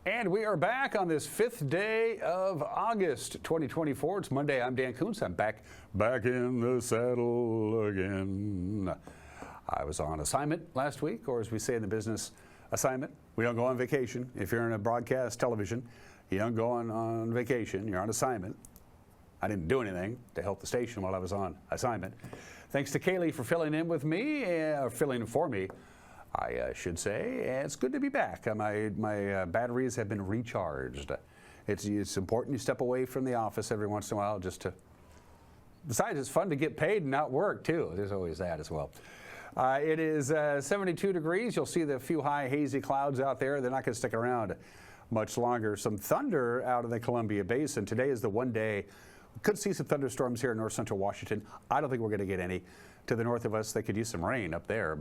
And we are back on this 5th day of August 2024. It's Monday. I'm Dan Kuntz. I'm back in the saddle again. I was on assignment last week, or as we say in the business, assignment. We don't go on vacation. If you're in a broadcast television, you don't go on vacation. You're on assignment. I didn't do anything to help the station while I was on assignment. Thanks to Kaylee for filling in with me, filling in for me, I should say. It's good to be back. My batteries have been recharged. It's important you step away from the office every once in a while just to, besides it's fun to get paid and not work too. There's always that as well. It is 72 degrees. You'll see the few high hazy clouds out there. They're not going to stick around much longer. Some thunder out of the Columbia Basin. Today is the one day. We could see some thunderstorms here in north central Washington. I don't think we're going to get any. To the north of us, they could use some rain up there.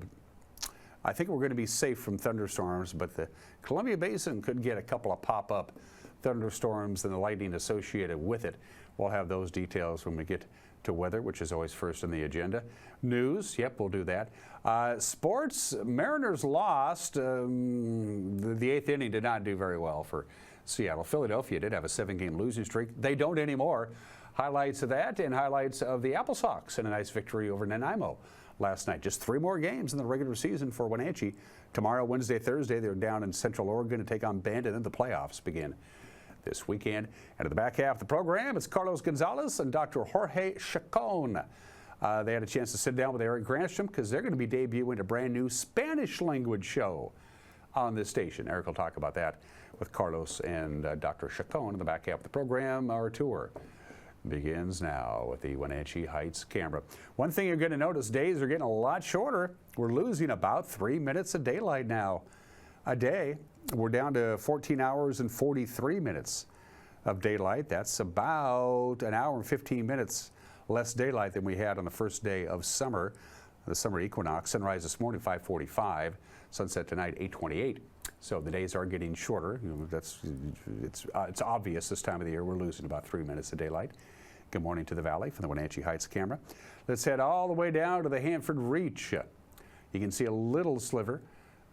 I think we're going to be safe from thunderstorms, but the Columbia Basin could get a couple of pop-up thunderstorms and the lightning associated with it. We'll have those details when we get to weather, which is always first on the agenda. News, yep, we'll do that. Sports, Mariners lost. The eighth inning did not do very well for Seattle. Philadelphia did have a 7-game losing streak. They don't anymore. Highlights of that and highlights of the Apple Sox in a nice victory over Nanaimo last night. Just 3 more games in the regular season for Wenatchee. Tomorrow, Wednesday, Thursday, they're down in Central Oregon to take on Bend, and then the playoffs begin this weekend. And at the back half of the program, it's Carlos Gonzalez and Dr. Jorge Chacon. They had a chance to sit down with Eric Granstrom because they're going to be debuting a brand new Spanish language show on this station. Eric will talk about that with Carlos and Dr. Chacon in the back half of the program. Our tour begins now with the Wenatchee Heights camera. One thing you're going to notice, days are getting a lot shorter. We're losing about 3 minutes of daylight now a day. We're down to 14 hours and 43 minutes of daylight. That's about an hour and 15 minutes less daylight than we had on the first day of summer, the summer equinox. Sunrise this morning, 5:45. Sunset tonight, 8:28. So the days are getting shorter. It's obvious this time of the year we're losing about 3 minutes of daylight. Good morning to the valley from the Wenatchee Heights camera. Let's head all the way down to the Hanford Reach. You can see a little sliver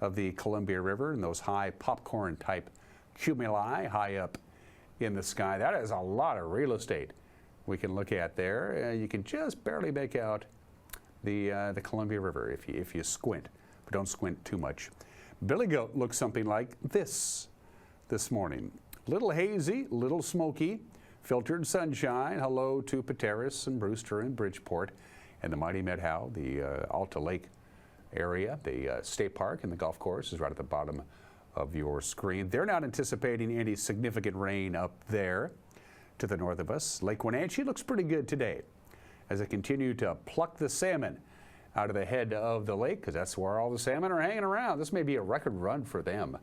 of the Columbia River and those high popcorn type cumuli high up in the sky. That is a lot of real estate we can look at there. You can just barely make out the Columbia River if you squint, but don't squint too much. Billy Goat looks something like this morning. Little hazy, little smoky, filtered sunshine. Hello to Pateris and Brewster and Bridgeport and the mighty Medhow, the Alta Lake area. The state park and the golf course is right at the bottom of your screen. They're not anticipating any significant rain up there to the north of us. Lake Wenatchee looks pretty good today as they continue to pluck the salmon out of the head of the lake, because that's where all the salmon are hanging around. This may be a record run for them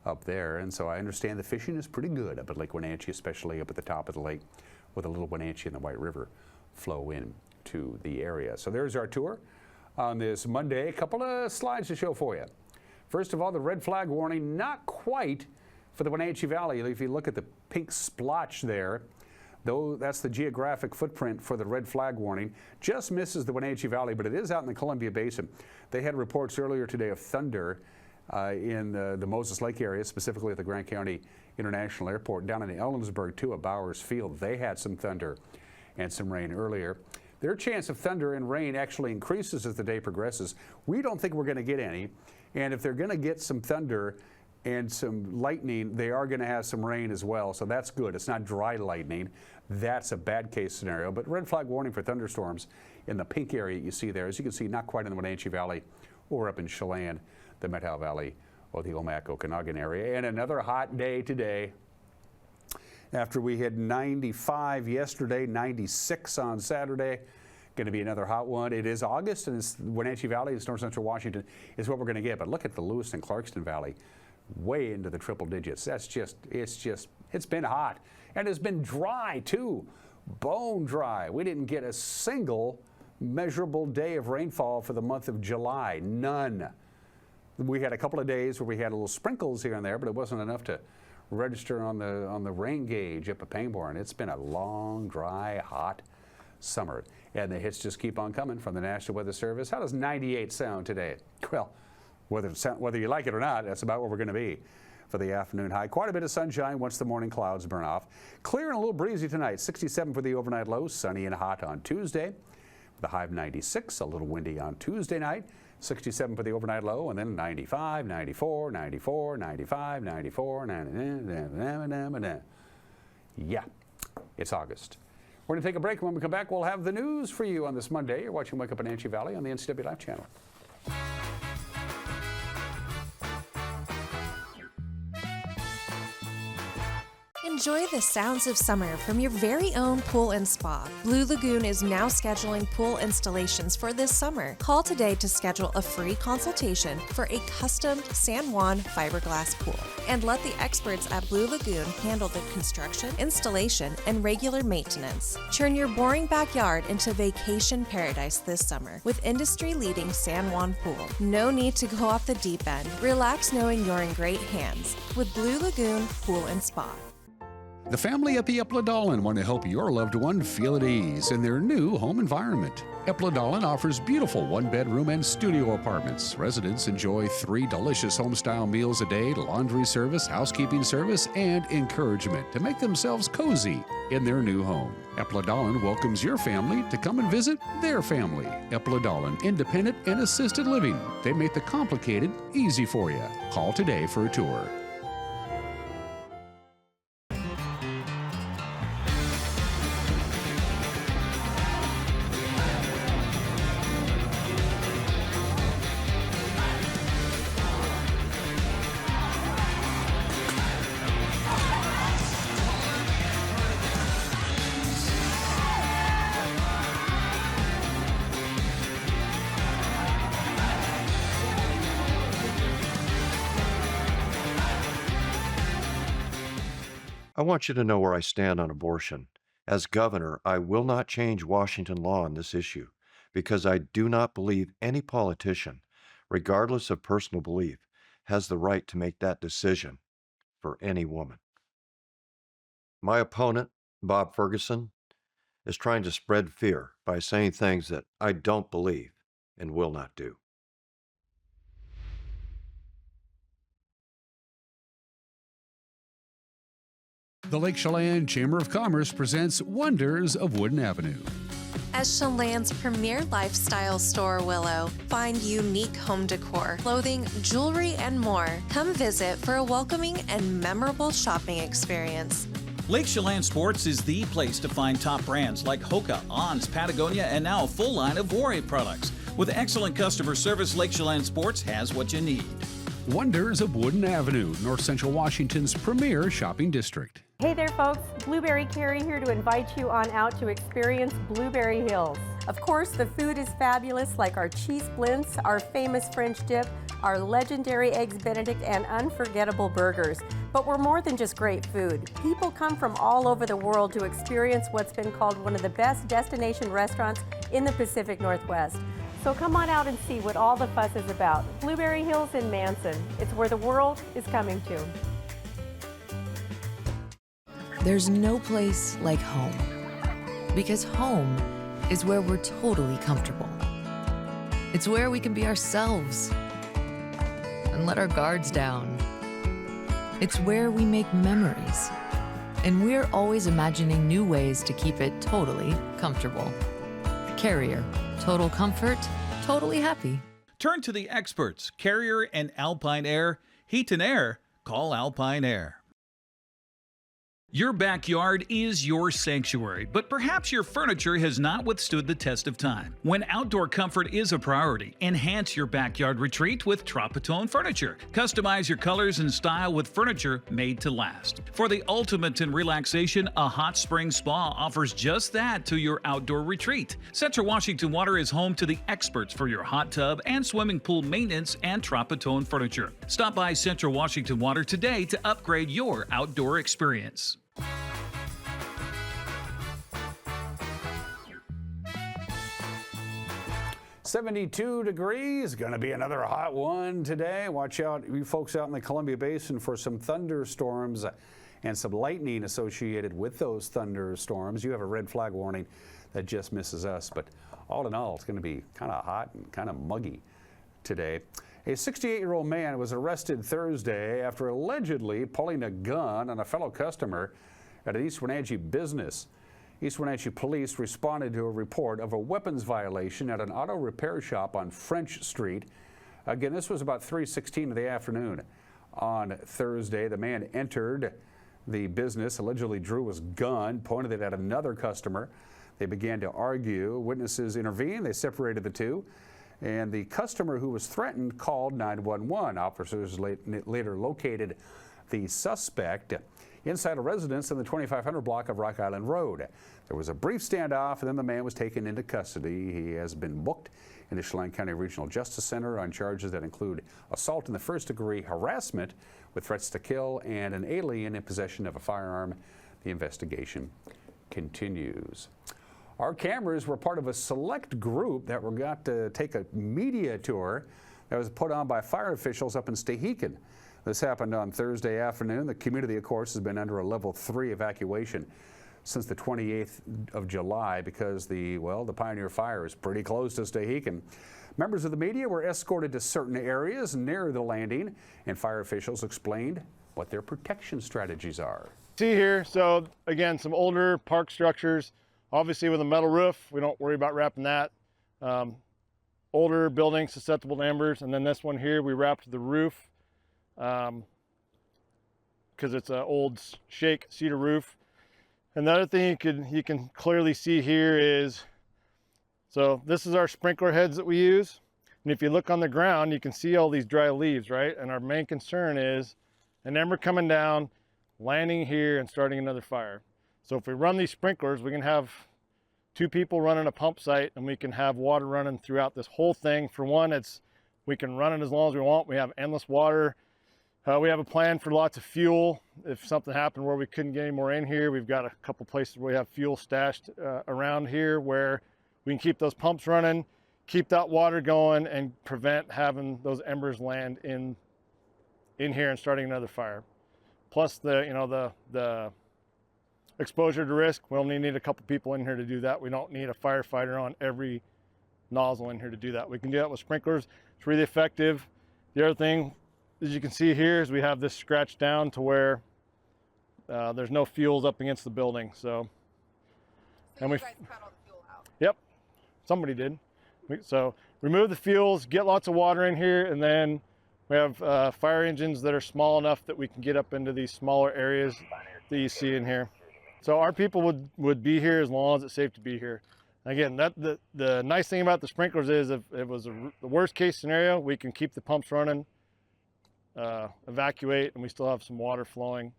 up there, and so I understand the fishing is pretty good up at Lake Wenatchee, especially up at the top of the lake where the Little Wenatchee and the White River flow in to the area. So there's our tour on this Monday. A couple of slides to show for you. First of all, the red flag warning, not quite for the Wenatchee Valley. If you look at the pink splotch there, though that's the geographic footprint for the red flag warning, just misses the Wenatchee Valley, but it is out in the Columbia Basin. They had reports earlier today of thunder in the Moses Lake area, specifically at the Grant County International Airport. Down in Ellensburg, too, at Bowers Field, they had some thunder and some rain earlier. Their chance of thunder and rain actually increases as the day progresses. We don't think we're going to get any, and if they're going to get some thunder and some lightning, they are going to have some rain as well, so that's good. It's not dry lightning. That's a bad case scenario, but red flag warning for thunderstorms in the pink area you see there. As you can see, not quite in the Wenatchee Valley or up in Chelan, the Methow Valley, or the Omak Okanagan area. And another hot day today. After we hit 95 yesterday, 96 on Saturday. Going to be another hot one. It is August, and it's Wenatchee Valley, it's north central Washington, is what we're going to get. But look at the Lewis and Clarkston Valley, way into the triple digits. It's been hot. And it's been dry, too. Bone dry. We didn't get a single measurable day of rainfall for the month of July. None. We had a couple of days where we had little sprinkles here and there, but it wasn't enough to register on the rain gauge up at Pangborn. It's been a long, dry, hot summer. And the hits just keep on coming from the National Weather Service. How does 98 sound today? Well, Whether you like it or not, that's about where we're going to be for the afternoon high. Quite a bit of sunshine once the morning clouds burn off. Clear and a little breezy tonight. 67 for the overnight low. Sunny and hot on Tuesday. The high of 96. A little windy on Tuesday night. 67 for the overnight low, and then 95, 94, 94, 95, 94, 99. Yeah, it's August. We're going to take a break. When we come back, we'll have the news for you on this Monday. You're watching Wake Up in Wenatchee Valley on the NCW Live channel. Enjoy the sounds of summer from your very own pool and spa. Blue Lagoon is now scheduling pool installations for this summer. Call today to schedule a free consultation for a custom San Juan fiberglass pool. And let the experts at Blue Lagoon handle the construction, installation, and regular maintenance. Turn your boring backyard into vacation paradise this summer with industry-leading San Juan pool. No need to go off the deep end. Relax knowing you're in great hands with Blue Lagoon Pool and Spa. The family at the Epladolin want to help your loved one feel at ease in their new home environment. Epladolin offers beautiful one-bedroom and studio apartments. Residents enjoy 3 delicious home-style meals a day, laundry service, housekeeping service, and encouragement to make themselves cozy in their new home. Epladolin welcomes your family to come and visit their family. Epladolin, independent and assisted living. They make the complicated easy for you. Call today for a tour. I want you to know where I stand on abortion. As governor, I will not change Washington law on this issue because I do not believe any politician, regardless of personal belief, has the right to make that decision for any woman. My opponent, Bob Ferguson, is trying to spread fear by saying things that I don't believe and will not do. The Lake Chelan Chamber of Commerce presents Wonders of Wooden Avenue. As Chelan's premier lifestyle store, Willow, find unique home decor, clothing, jewelry, and more. Come visit for a welcoming and memorable shopping experience. Lake Chelan Sports is the place to find top brands like Hoka, On's, Patagonia, and now a full line of Warrior products. With excellent customer service, Lake Chelan Sports has what you need. Wonders of Wooden Avenue, North Central Washington's premier shopping district. Hey there folks, Blueberry Carrie here to invite you on out to experience Blueberry Hills. Of course, the food is fabulous, like our cheese splints, our famous French dip, our legendary Eggs Benedict, and unforgettable burgers. But we're more than just great food. People come from all over the world to experience what's been called one of the best destination restaurants in the Pacific Northwest. So come on out and see what all the fuss is about. Blueberry Hills in Manson. It's where the world is coming to. There's no place like home, because home is where we're totally comfortable. It's where we can be ourselves and let our guards down. It's where we make memories, and we're always imagining new ways to keep it totally comfortable. Carrier, total comfort, totally happy. Turn to the experts, Carrier and Alpine Air. Heat and air, call Alpine Air. Your backyard is your sanctuary, but perhaps your furniture has not withstood the test of time. When outdoor comfort is a priority, enhance your backyard retreat with Tropitone furniture. Customize your colors and style with furniture made to last. For the ultimate in relaxation, a hot spring spa offers just that to your outdoor retreat. Central Washington Water is home to the experts for your hot tub and swimming pool maintenance and Tropitone furniture. Stop by Central Washington Water today to upgrade your outdoor experience. 72 degrees, going to be another hot one today. Watch out, you folks out in the Columbia Basin, for some thunderstorms and some lightning associated with those thunderstorms. You have a red flag warning that just misses us, but all in all, it's going to be kind of hot and kind of muggy today. A 68-year-old man was arrested Thursday after allegedly pulling a gun on a fellow customer at an East Wenatchee business. East Wenatchee police responded to a report of a weapons violation at an auto repair shop on French Street. Again, this was about 3:16 in the afternoon. On Thursday, the man entered the business, allegedly drew his gun, pointed it at another customer. They began to argue. Witnesses intervened. They separated the two. And the customer who was threatened called 911. Officers later located the suspect inside a residence in the 2500 block of Rock Island Road. There was a brief standoff, and then the man was taken into custody. He has been booked in the Chelan County Regional Justice Center on charges that include assault in the first-degree harassment with threats to kill and an alien in possession of a firearm. The investigation continues. Our cameras were part of a select group that got to take a media tour that was put on by fire officials up in Stehekin. This happened on Thursday afternoon. The community, of course, has been under a level 3 evacuation since the 28th of July because the Pioneer Fire is pretty close to Stehekin. Members of the media were escorted to certain areas near the landing, and fire officials explained what their protection strategies are. See here, so again, some older park structures, obviously with a metal roof. We don't worry about wrapping that. Older buildings susceptible to embers, and then this one here, we wrapped the roof because it's an old shake cedar roof. And the other thing you can clearly see here is, so this is our sprinkler heads that we use. And if you look on the ground, you can see all these dry leaves, right? And our main concern is an ember coming down, landing here and starting another fire. So if we run these sprinklers, we can have 2 people running a pump site, and we can have water running throughout this whole thing. For one, we can run it as long as we want. We have endless water. We have a plan for lots of fuel. If something happened where we couldn't get any more in here, we've got a couple places where we have fuel stashed around here where we can keep those pumps running, keep that water going, and prevent having those embers land in here and starting another fire. Plus the exposure to risk, we only need a couple people in here to do that. We don't need a firefighter on every nozzle in here to do that. We can do that with sprinklers. It's really effective. The other thing, as you can see here, is we have this scratched down to where there's no fuels up against the building. So and you guys cut all the fuel out? Yep, somebody did. So remove the fuels, get lots of water in here, and then we have fire engines that are small enough that we can get up into these smaller areas that you see in here. So our people would be here as long as it's safe to be here. Again, the nice thing about the sprinklers is if it was the worst case scenario, we can keep the pumps running, evacuate, and we still have some water flowing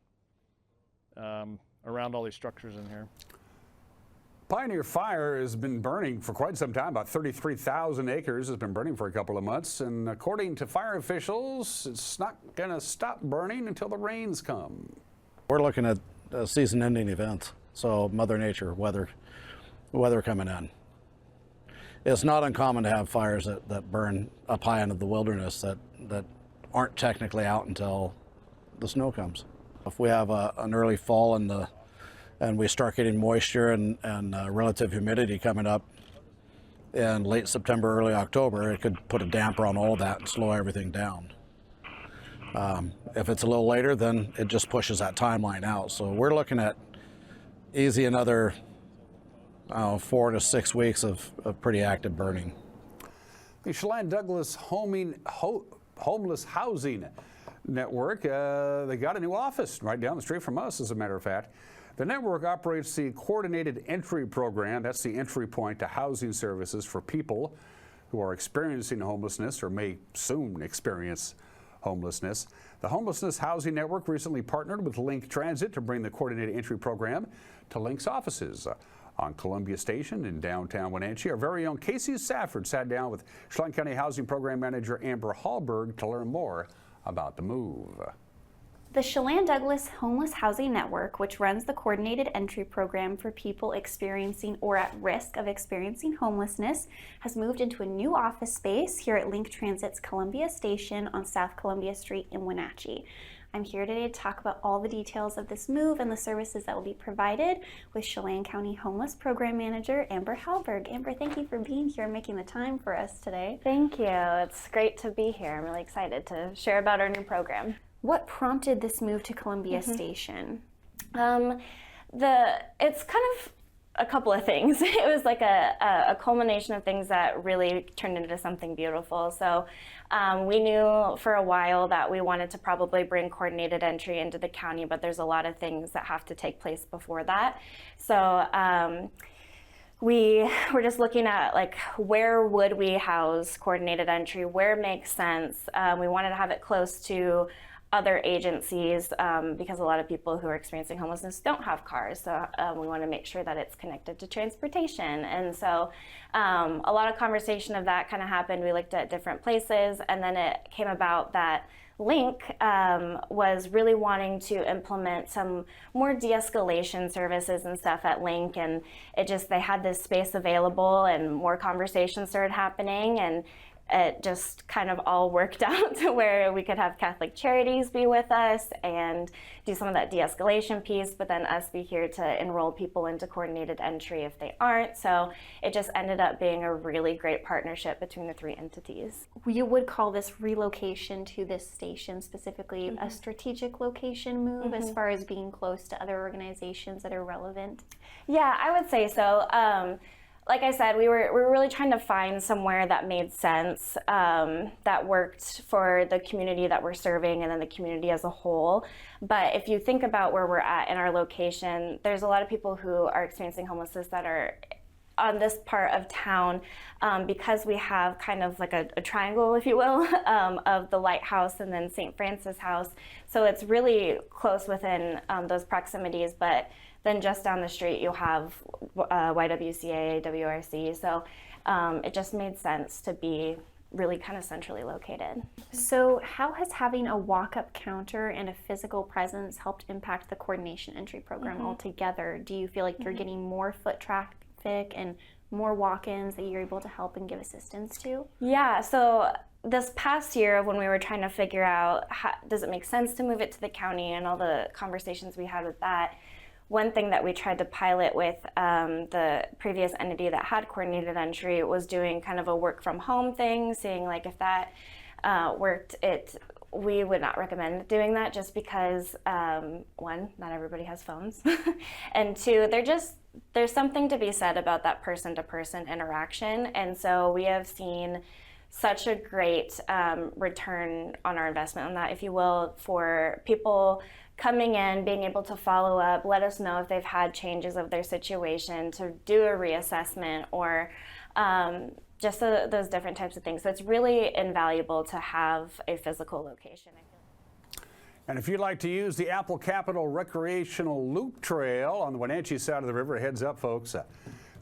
around all these structures in here. Pioneer Fire has been burning for quite some time. About 33,000 acres has been burning for a couple of months. And according to fire officials, it's not going to stop burning until the rains come. We're looking at a season-ending event, so Mother Nature, weather coming in. It's not uncommon to have fires that burn up high into the wilderness that aren't technically out until the snow comes. If we have an early fall and we start getting moisture and relative humidity coming up in late September, early October, it could put a damper on all that and slow everything down. If it's a little later, then it just pushes that timeline out. So we're looking at easy another 4 to 6 weeks of pretty active burning. The Chelan Douglas Homeless Housing Network, they got a new office right down the street from us, as a matter of fact. The network operates the Coordinated Entry Program. That's the entry point to housing services for people who are experiencing homelessness or may soon experience homelessness. The Homelessness Housing Network recently partnered with Link Transit to bring the Coordinated Entry Program to Link's offices. On Columbia Station in downtown Wenatchee, our very own Casey Safford sat down with Chelan County Housing Program Manager Amber Hallberg to learn more about the move. The Chelan Douglas Homeless Housing Network, which runs the Coordinated Entry Program for people experiencing or at risk of experiencing homelessness, has moved into a new office space here at Link Transit's Columbia Station on South Columbia Street in Wenatchee. I'm here today to talk about all the details of this move and the services that will be provided with Chelan County Homeless Program Manager Amber Halberg. Amber, thank you for being here and making the time for us today. Thank you. It's great to be here. I'm really excited to share about our new program. What prompted this move to Columbia Station? It's kind of a couple of things. It was like a culmination of things that really turned into something beautiful. So we knew for a while that we wanted to probably bring coordinated entry into the county, but there's a lot of things that have to take place before that. So we were just looking at like where would we house coordinated entry, where makes sense. We wanted to have it close to other agencies because a lot of people who are experiencing homelessness don't have cars. So we want to make sure that it's connected to transportation. And so a lot of conversation of that kind of happened. We looked at different places, and then it came about that Link was really wanting to implement some more de-escalation services and stuff at Link, and they had this space available and more conversations started happening, and it just kind of all worked out to where we could have Catholic Charities be with us and do some of that de-escalation piece, but then us be here to enroll people into coordinated entry if they aren't. So it just ended up being a really great partnership between the three entities. You would call this relocation to this station specifically a strategic location move as far as being close to other organizations that are relevant? Yeah, I would say so. Like I said, we were really trying to find somewhere that made sense, that worked for the community that we're serving and then the community as a whole. But if you think about where we're at in our location, there's a lot of people who are experiencing homelessness that are on this part of town because we have kind of like a triangle, if you will, of the Lighthouse and then St. Francis House. So it's really close within those proximities, but then just down the street you'll have YWCA, WRC. So it just made sense to be really kind of centrally located. So how has having a walk-up counter and a physical presence helped impact the coordination entry program altogether? Do you feel like you're getting more foot traffic and more walk-ins that you're able to help and give assistance to? Yeah, so this past year when we were trying to figure out does it make sense to move it to the county and all the conversations we had with that, one thing that we tried to pilot with the previous entity that had coordinated entry was doing kind of a work from home thing, seeing like if that worked. We would not recommend doing that just because one, not everybody has phones, and two, there's something to be said about that person-to-person interaction, and so we have seen such a great return on our investment on that, if you will, for people coming in, being able to follow up, let us know if they've had changes of their situation, to do a reassessment, or just those different types of things. So it's really invaluable to have a physical location. And if you'd like to use the Apple Capital Recreational Loop Trail on the Wenatchee side of the river, heads up, folks.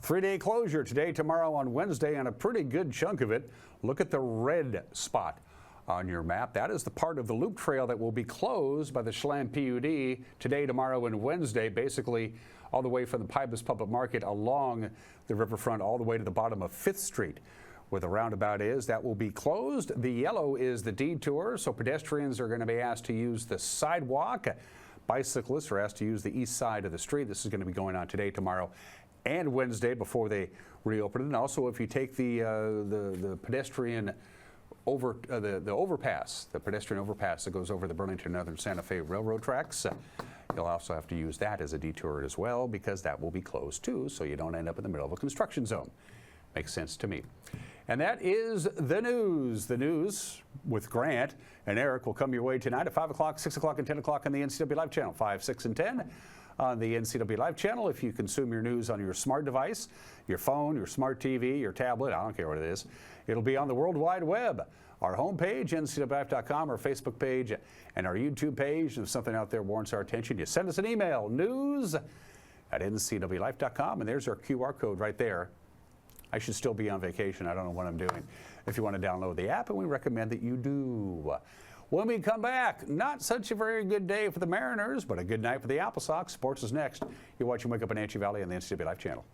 3-day closure today, tomorrow, on Wednesday, and a pretty good chunk of it. Look at the red spot on your map. That is the part of the loop trail that will be closed by the Chelan PUD today, tomorrow, and Wednesday, basically all the way from the Pybus Public Market along the riverfront all the way to the bottom of 5th Street, where the roundabout is. That will be closed. The yellow is the detour, so pedestrians are going to be asked to use the sidewalk. Bicyclists are asked to use the east side of the street. This is going to be going on today, tomorrow, and Wednesday before they reopen it. And also, if you take the pedestrian the overpass, the pedestrian overpass that goes over the Burlington Northern Santa Fe Railroad tracks, you'll also have to use that as a detour as well, because that will be closed too, so you don't end up in the middle of a construction zone. Makes sense to me. And that is the news. The news with Grant and Eric will come your way tonight at 5 o'clock, 6 o'clock, and 10 o'clock on the NCW Live channel, 5, 6, and 10 on the NCW Live channel. If you consume your news on your smart device, your phone, your smart TV, your tablet, I don't care what it is, it'll be on the World Wide Web. Our homepage, ncwlife.com, our Facebook page, and our YouTube page. And if something out there warrants our attention, you send us an email, news@ncwlife.com, and there's our QR code right there. I should still be on vacation. I don't know what I'm doing. If you want to download the app, and we recommend that you do. When we come back, not such a very good day for the Mariners, but a good night for the Apple Sox. Sports is next. You're watching Wake Up in Wenatchee Valley on the NCW Live channel.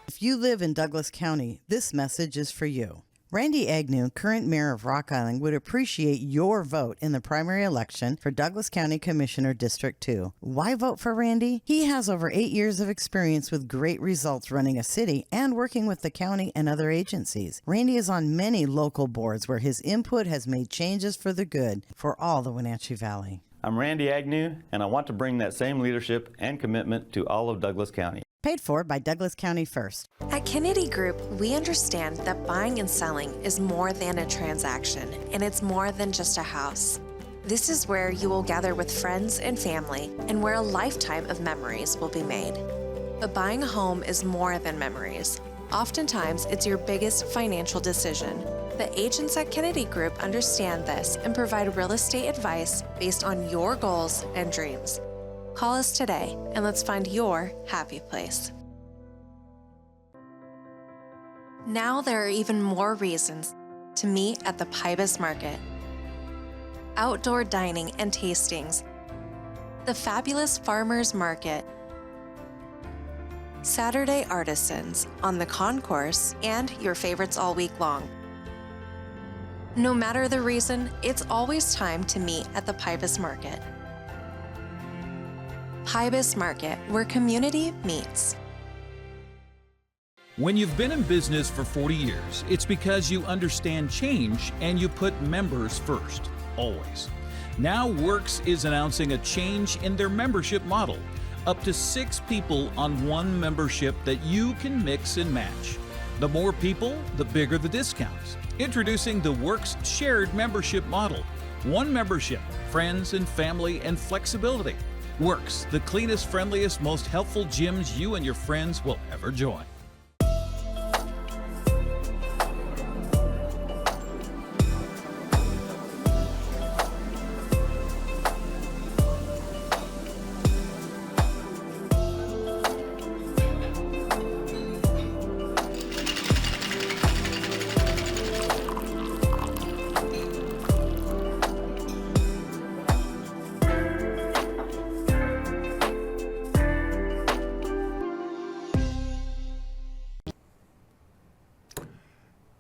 If If you live in Douglas County, this message is for you. Randy Agnew, current mayor of Rock Island, would appreciate your vote in the primary election for Douglas County Commissioner District 2. Why vote for Randy? He has over 8 years of experience with great results running a city and working with the county and other agencies. Randy is on many local boards where his input has made changes for the good for all the Wenatchee Valley. I'm Randy Agnew, and I want to bring that same leadership and commitment to all of Douglas County. Paid for by Douglas County First. At Kennedy Group, we understand that buying and selling is more than a transaction, and it's more than just a house. This is where you will gather with friends and family, and where a lifetime of memories will be made. But buying a home is more than memories. Oftentimes, it's your biggest financial decision. The agents at Kennedy Group understand this and provide real estate advice based on your goals and dreams. Call us today and let's find your happy place. Now there are even more reasons to meet at the Pybus Market. Outdoor dining and tastings, the fabulous Farmers Market, Saturday artisans on the concourse, and your favorites all week long. No matter the reason, it's always time to meet at the Pybus Market. Pybus Market, where community meets. When you've been in business for 40 years, it's because you understand change and you put members first, always. Now Works is announcing a change in their membership model. Up to 6 people on one membership that you can mix and match. The more people, the bigger the discounts. Introducing the Works shared membership model. One membership, friends and family and flexibility. Works, the cleanest, friendliest, most helpful gyms you and your friends will ever join.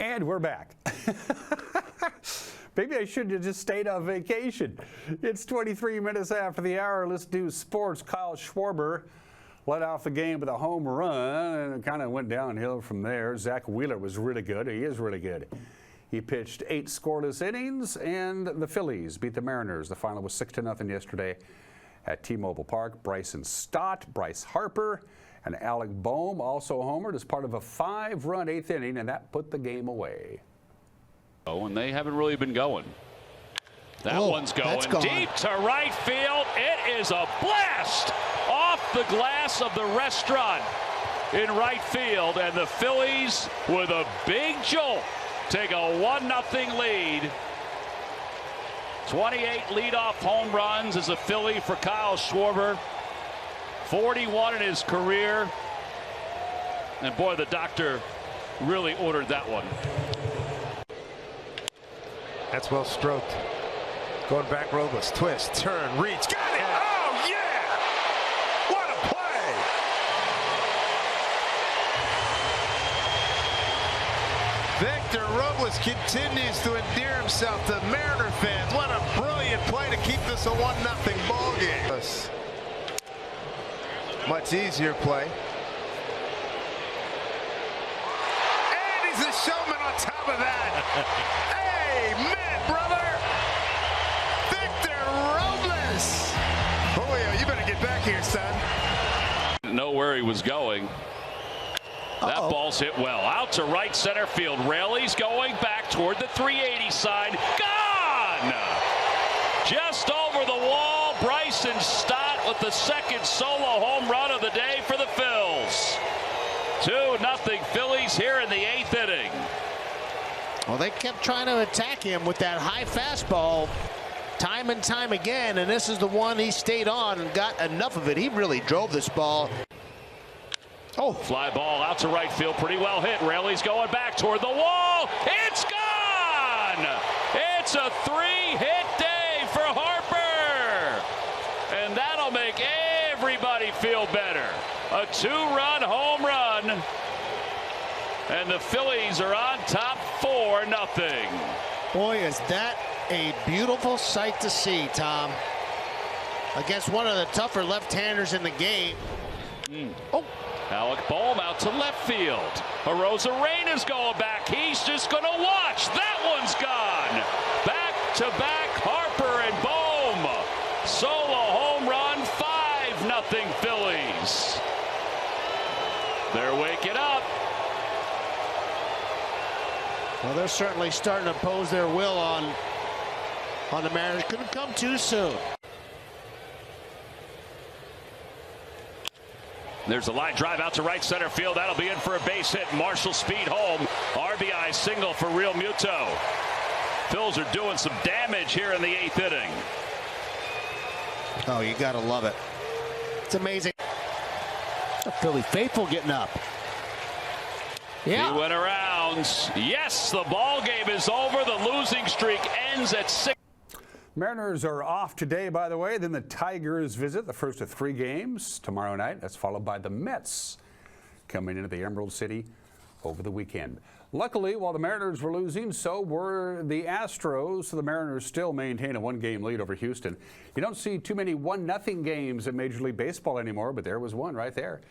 And we're back. Maybe I should have just stayed on vacation. It's 23 minutes after the hour. Let's do sports. Kyle Schwarber led off the game with a home run, and it kind of went downhill from there. Zach Wheeler was really good. He is really good. He pitched 8 scoreless innings, and the Phillies beat the Mariners. The final was 6-0 yesterday at T-Mobile Park. Bryson Stott, Bryce Harper, and Alec Boehm also homered as part of a 5-run 8th inning, and that put the game away. Oh, and they haven't really been going. That one's going deep to right field. It is a blast off the glass of the restaurant in right field, and the Phillies, with a big jolt, take a 1-0 lead. 28 leadoff home runs as a Philly for Kyle Schwarber. 41 in his career. And boy, the doctor really ordered that one. That's well stroked. Going back, Robles, twist, turn, reach, got it! Oh, yeah! What a play! Victor Robles continues to endear himself to Mariner fans. What a brilliant play to keep this a 1-0 ball game. Much easier play. And he's a showman on top of that. Amen, brother. Victor Robles. Julio, you better get back here, son. Didn't know where he was going. That ball's hit well. Out to right center field. Raley's going back toward the 380 side. Gone! Just over the wall. Bryson Stott with the second solo home run of the day for the Phils. 2-0 Phillies here in the 8th inning. Well, they kept trying to attack him with that high fastball time and time again, and this is the one he stayed on and got enough of it. He really drove this ball. Oh, fly ball out to right field, pretty well hit. Raley's going back toward the wall. It's gone! It's a 3-hit day for Harper, and that'll make everybody feel better. A 2-run home run and the Phillies are on top 4-0. Boy, is that a beautiful sight to see, Tom. Against one of the tougher left-handers in the game. Oh, Alec Bohm out to left field. Arozarena going back. He's just going to watch. That one's gone. Back to back, Harper and Bohm. Solo home run, 5-0 Phillies. They're waking up. Well, they're certainly starting to impose their will on the Mariners. Couldn't come too soon. There's a line drive out to right center field. That'll be in for a base hit. Marshall speed home. RBI single for Real Muto. Phils are doing some damage here in the 8th inning. Oh, you gotta love it. It's amazing. The Philly faithful getting up. Yeah. He went around. Yes, the ball game is over. The losing streak ends at 6. Mariners are off today, by the way. Then the Tigers visit the first of 3 games tomorrow night. That's followed by the Mets coming into the Emerald City over the weekend. Luckily, while the Mariners were losing, so were the Astros. So the Mariners still maintain a 1-game lead over Houston. You don't see too many 1-0 games in Major League Baseball anymore, but there was one right there.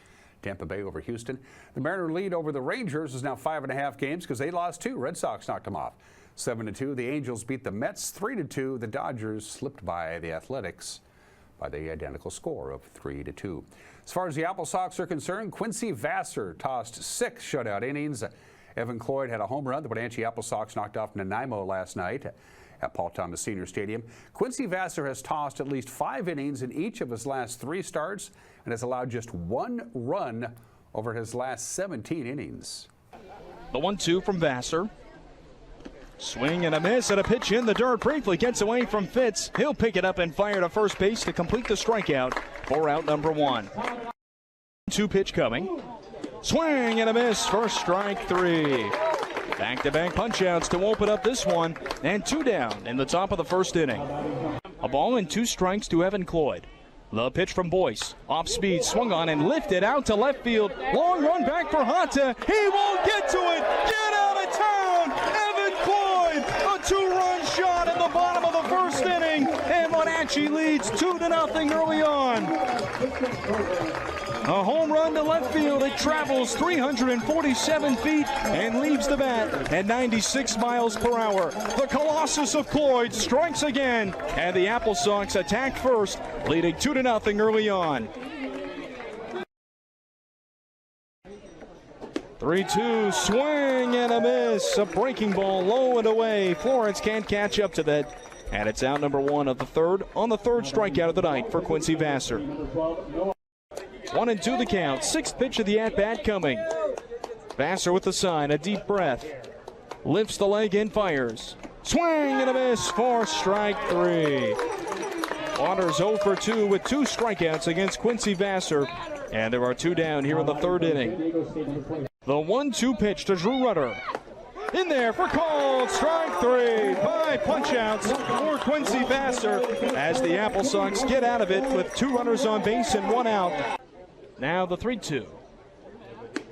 Tampa Bay over Houston. The Mariner lead over the Rangers is now 5.5 games because they lost 2. Red Sox knocked them off. 7-2. The Angels beat the Mets 3-2. The Dodgers slipped by the Athletics by the identical score of 3-2. As far as the Apple Sox are concerned, Quincy Vassar tossed 6 shutout innings. Evan Cloyd had a home run. The Wenatchee Apple Sox knocked off Nanaimo last night at Paul Thomas Senior Stadium. Quincy Vassar has tossed at least 5 innings in each of his last 3 starts and has allowed just 1 run over his last 17 innings. The 1-2 from Vassar. Swing and a miss, and a pitch in the dirt. Briefly gets away from Fitz. He'll pick it up and fire to first base to complete the strikeout for out number 1. 2 pitch coming. Swing and a miss for strike 3. Back-to-back punch-outs to open up this one, and 2 down in the top of the first inning. A ball and 2 strikes to Evan Cloyd. The pitch from Boyce. Off speed, swung on and lifted out to left field. Long run back for Hanta. He won't get to it. Get out of town. Evan Cloyd, a 2-run shot in the bottom of the first inning. And Wenatchee leads 2-0 early on. A home run to left field. It travels 347 feet and leaves the bat at 96 miles per hour. The Colossus of Cloyd strikes again, and the Apple Sox attack first, leading 2-0 early on. 3-2, swing and a miss. A breaking ball low and away. Florence can't catch up to that. And it's out number 1 of the 3rd on the 3rd strikeout of the night for Quincy Vassar. 1-2 the count. 6th pitch of the at-bat coming. Vassar with the sign, a deep breath. Lifts the leg and fires. Swing and a miss for strike 3. Waters 0 for 2 with 2 strikeouts against Quincy Vassar. And there are 2 down here in the 3rd inning. The 1-2 pitch to Drew Rudder. In there for called strike 3. 5 punch-outs for Quincy Vassar as the Apple Sox get out of it with 2 runners on base and 1 out. Now the 3-2.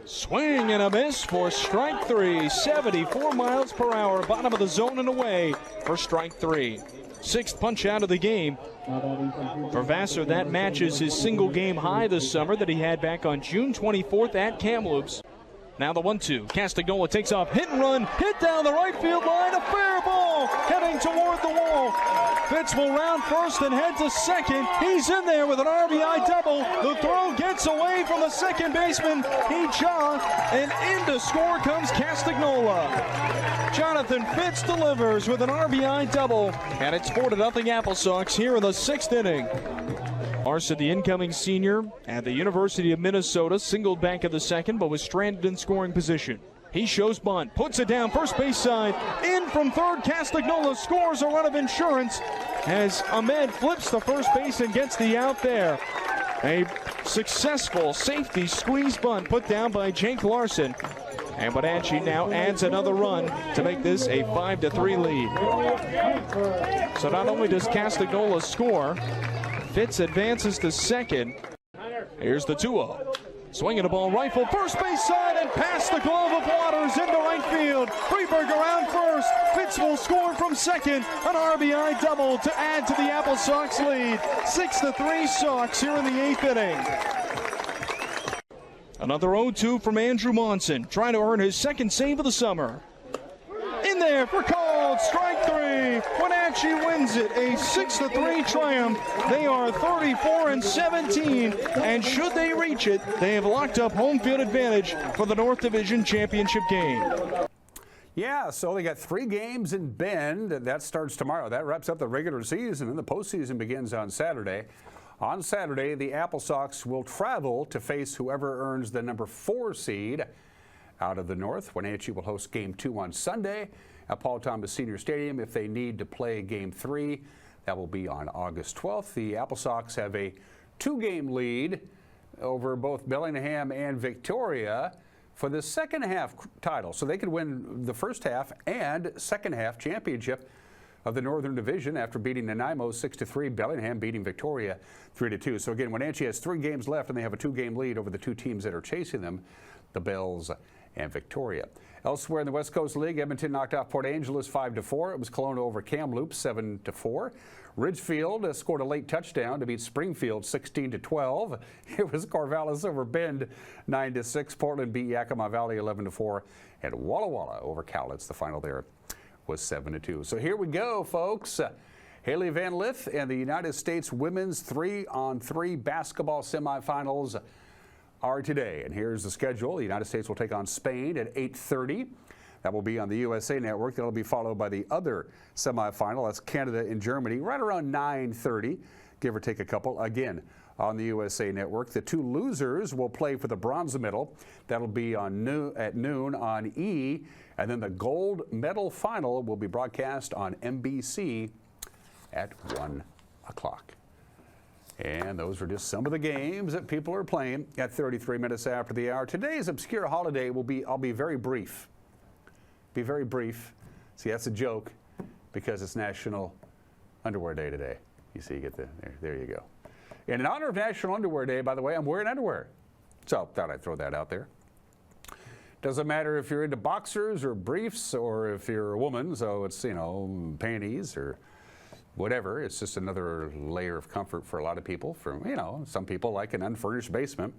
Swing and a miss for strike 3. 74 miles per hour, bottom of the zone and away for strike 3. 6th punch out of the game. For Vassar, that matches his single game high this summer that he had back on June 24th at Kamloops. Now the 1-2. Castagnola takes off. Hit and run. Hit down the right field line. A fair ball heading toward the wall. Fitz will round first and head to second. He's in there with an RBI double. The throw gets away from the second baseman. He jogged, and in to score comes Castagnola. Jonathan Fitz delivers with an RBI double, and it's 4-0 Apple Sox here in the 6th inning. Larson, the incoming senior at the University of Minnesota, singled back of the 2nd, but was stranded in scoring position. He shows bunt, puts it down first base side, in from 3rd. Castagnola scores a run of insurance as Ahmed flips to first base and gets the out there. A successful safety squeeze bunt put down by Jake Larson. And Wenatchee now adds another run to make this a 5-3 lead. So not only does Castagnola score, Fitz advances to second. Here's the 2-0. Swinging a ball rifle, first base side, and past the glove of Waters into right field. Freeberg around first. Fitz will score from second. An RBI double to add to the Apple Sox lead. 6-3 Sox here in the 8th inning. Another 0-2 from Andrew Monson, trying to earn his second save of the summer. In there for called, strike 3. Wenatchee wins it, a 6-3 triumph. They are 34-17, and should they reach it, they have locked up home field advantage for the North Division Championship game. Yeah, so they got 3 games in Bend. That starts tomorrow. That wraps up the regular season, and the postseason begins on Saturday. On Saturday, the Apple Sox will travel to face whoever earns the number 4 seed. Out of the North, Wenatchee will host Game 2 on Sunday at Paul Thomas Senior Stadium. If they need to play Game 3, that will be on August 12th. The Apple Sox have a 2-game lead over both Bellingham and Victoria for the second half title. So they could win the first half and second half championship of the Northern Division after beating Nanaimo 6-3, Bellingham beating Victoria 3-2. So again, Wenatchee has 3 games left, and they have a 2-game lead over the 2 teams that are chasing them, the Bells and Victoria. Elsewhere in the West Coast League, Edmonton knocked off Port Angeles 5-4. It was Kelowna over Kamloops 7-4. Ridgefield scored a late touchdown to beat Springfield 16-12. It was Corvallis over Bend 9-6. Portland beat Yakima Valley 11-4, and Walla Walla over Cowlitz. The final there was 7-2. So here we go, folks. Haley Van Lith and the United States women's 3-on-3 basketball semifinals are today. And here's the schedule. The United States will take on Spain at 8:30. That will be on the USA Network. That'll be followed by the other semifinal. That's Canada and Germany, right around 9:30, give or take a couple, again on the USA Network. The 2 losers will play for the bronze medal. That'll be on at noon on E. And then the gold medal final will be broadcast on NBC at 1 o'clock. And those are just some of the games that people are playing at 33 minutes after the hour. Today's obscure holiday I'll be very brief. Be very brief. See, that's a joke because it's National Underwear Day today. You see, you get there you go. And in honor of National Underwear Day, by the way, I'm wearing underwear. So thought I'd throw that out there. Doesn't matter if you're into boxers or briefs or if you're a woman, so it's, panties or whatever. It's just another layer of comfort for a lot of people. Some people like an unfurnished basement.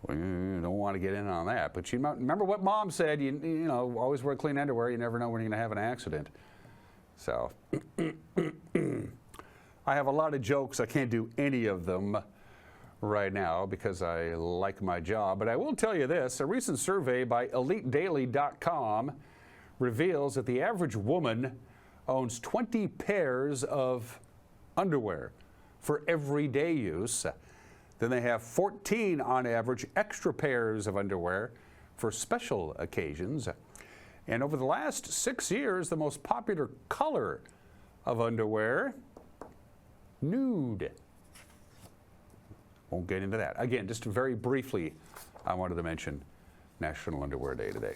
We don't want to get in on that. But you remember what Mom said, you always wear clean underwear. You never know when you're going to have an accident. So I have a lot of jokes. I can't do any of them right now because I like my job. But I will tell you this. A recent survey by EliteDaily.com reveals that the average woman owns 20 pairs of underwear for everyday use. Then they have 14 on average extra pairs of underwear for special occasions. And over the last 6 years, the most popular color of underwear, nude. Won't get into that. Again, just very briefly, I wanted to mention National Underwear Day today.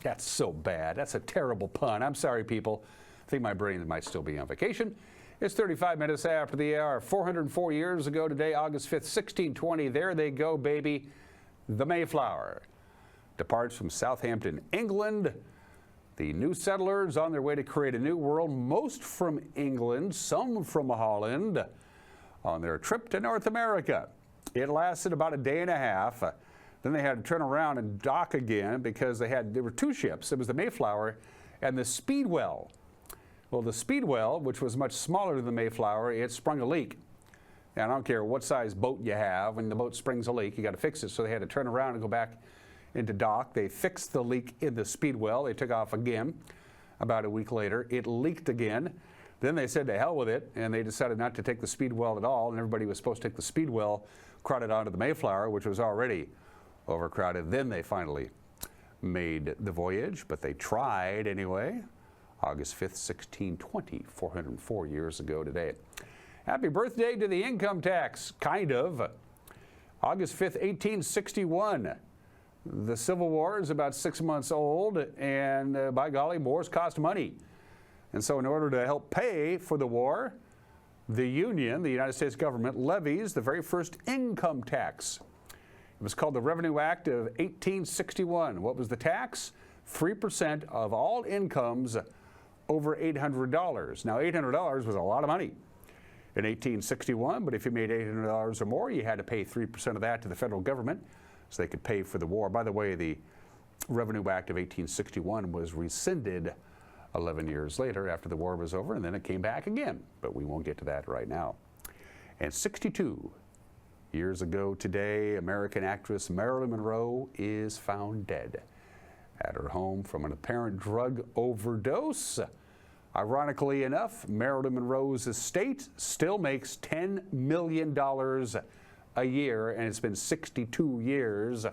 That's so bad. That's a terrible pun. I'm sorry, people. I think my brain might still be on vacation. It's 35 minutes after the hour. 404 years ago today, August 5th, 1620. There they go, baby. The Mayflower departs from Southampton, England. The new settlers on their way to create a new world, most from England, some from Holland, on their trip to North America. It lasted about a day and a half. Then they had to turn around and dock again because there were 2 ships. It was the Mayflower and the Speedwell. Well, the Speedwell, which was much smaller than the Mayflower, it sprung a leak. And I don't care what size boat you have, when the boat springs a leak, you got to fix it. So they had to turn around and go back into dock. They fixed the leak in the Speedwell. They took off again. About a week later, it leaked again. Then they said to hell with it, and they decided not to take the Speedwell at all. And everybody was supposed to take the Speedwell, crowded onto the Mayflower, which was already overcrowded. Then they finally made the voyage, but they tried anyway. August 5th, 1620, 404 years ago today. Happy birthday to the income tax, kind of. August 5th, 1861. The Civil War is about 6 months old, and by golly, wars cost money. And so in order to help pay for the war, the Union, the United States government, levies the very first income tax. It was called the Revenue Act of 1861. What was the tax? 3% of all incomes over $800. Now, $800 was a lot of money in 1861, but if you made $800 or more, you had to pay 3% of that to the federal government so they could pay for the war. By the way, the Revenue Act of 1861 was rescinded 11 years later after the war was over, and then it came back again, but we won't get to that right now. And 62 years ago today, American actress Marilyn Monroe is found dead at her home from an apparent drug overdose. Ironically enough, Marilyn Monroe's estate still makes $10 million a year, and it's been 62 years.